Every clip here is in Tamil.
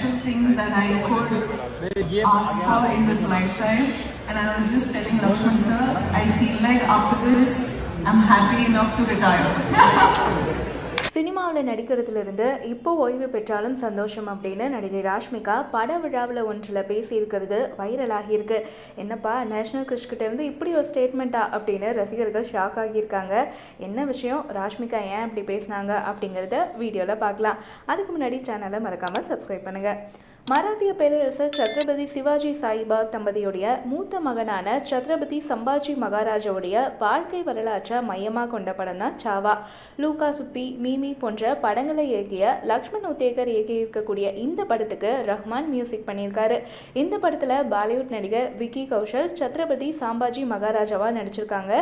special thing that I could ask for in this lifetime. And I was just telling Lakshman sir, I feel like after this, I'm happy enough to retire. சினிமாவில் நடிக்கிறதுலேருந்து இப்போ ஓய்வு பெற்றாலும் சந்தோஷம் அப்படின்னு நடிகை ராஷ்மிகா பட விழாவில் ஒன்றில் பேசியிருக்கிறது வைரலாகியிருக்கு. என்னப்பா நேஷனல் கிறிஷ்கிட்டேருந்து இப்படி ஒரு ஸ்டேட்மெண்ட்டா அப்படின்னு ரசிகர்கள் ஷாக் ஆகியிருக்காங்க. என்ன விஷயம், ராஷ்மிகா ஏன் அப்படி பேசினாங்க அப்படிங்கிறத வீடியோவில் பார்க்கலாம். அதுக்கு முன்னாடி சேனலை மறக்காமல் சப்ஸ்கிரைப் பண்ணுங்கள். மராத்திய பேரரசர் சத்ரபதி சிவாஜி சாயிபாக் தம்பதியுடைய மூத்த மகனான சத்ரபதி சம்பாஜி மகாராஜாவுடைய வாழ்க்கை வரலாற்றை மையமாக கொண்ட படம் தான் சாவா. லூகா சுப்பி, மீமி போன்ற படங்களை இயக்கிய லக்ஷ்மண் உத்தேகர் இயக்கியிருக்கக்கூடிய இந்த படத்துக்கு ரஹ்மான் மியூசிக் பண்ணியிருக்காரு. இந்த படத்தில் பாலிவுட் நடிகர் விக்கி கௌஷல் சத்ரபதி சாம்பாஜி மகாராஜாவாக நடிச்சிருக்காங்க.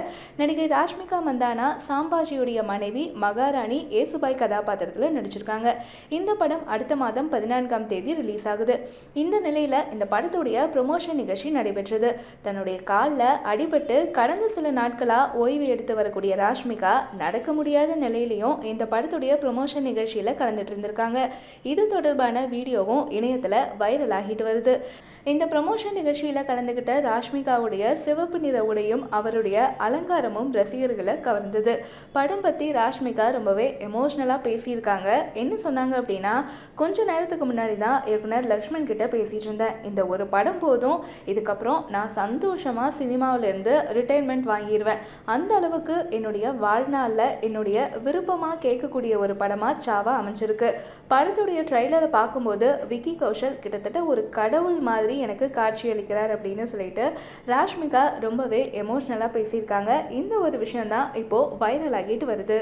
நடிகை ராஷ்மிகா மந்தானா சாம்பாஜியுடைய மனைவி மகாராணி ஏசுபாய் கதாபாத்திரத்தில் நடிச்சிருக்காங்க. இந்த படம் அடுத்த மாதம் 14ஆம் தேதி ரிலீஸ் ஆகுது. இந்த நிலையில இந்த படத்துடைய ப்ரொமோஷன் நிகழ்ச்சி நடைபெற்றது. தன்னுடைய காலில் அடிபட்டு கடந்த சில நாட்களா ஓய்வு எடுத்து வரக்கூடிய ராஷ்மிகா நடக்க முடியாத நிலையிலையும் இந்த படத்துடைய ப்ரொமோஷன் நிகழ்ச்சியில கலந்துட்டு இருந்திருக்காங்க. இது தொடர்பான வீடியோவும் இணையத்துல வைரல் ஆகிட்டு வருது. இந்த ப்ரமோஷன் நிகழ்ச்சியில் கலந்துக்கிட்ட ராஷ்மிகாவுடைய சிவப்பு நிற உடையும் அவருடைய அலங்காரமும் ரசிகர்களை கவர்ந்தது. படம் பற்றி ராஷ்மிகா ரொம்பவே எமோஷ்னலாக பேசியிருக்காங்க. என்ன சொன்னாங்க அப்படின்னா, கொஞ்ச நேரத்துக்கு முன்னாடி தான் இயக்குனர் லக்ஷ்மண் கிட்ட பேசிகிட்டு இருந்தேன். இந்த ஒரு படம் போதும், இதுக்கப்புறம் நான் சந்தோஷமாக சினிமாவிலேருந்து ரிட்டைர்மெண்ட் வாங்கிடுவேன். அந்த அளவுக்கு என்னுடைய வாழ்நாளில் என்னுடைய விருப்பமாக கேட்கக்கூடிய ஒரு படமாக சாவா அமைஞ்சிருக்கு. படத்துடைய ட்ரெய்லரை பார்க்கும்போது விக்கி கௌஷல் கிட்டத்தட்ட ஒரு கடவுள் மாதிரி எனக்கு காட்சியளிக்கிறார் அப்படின்னு சொல்லிட்டு ராஷ்மிகா ரொம்பவே எமோஷ்னலாக பேசியிருக்காங்க. இந்த ஒரு விஷயம் தான் இப்போது வைரல் ஆகிட்டு வருது.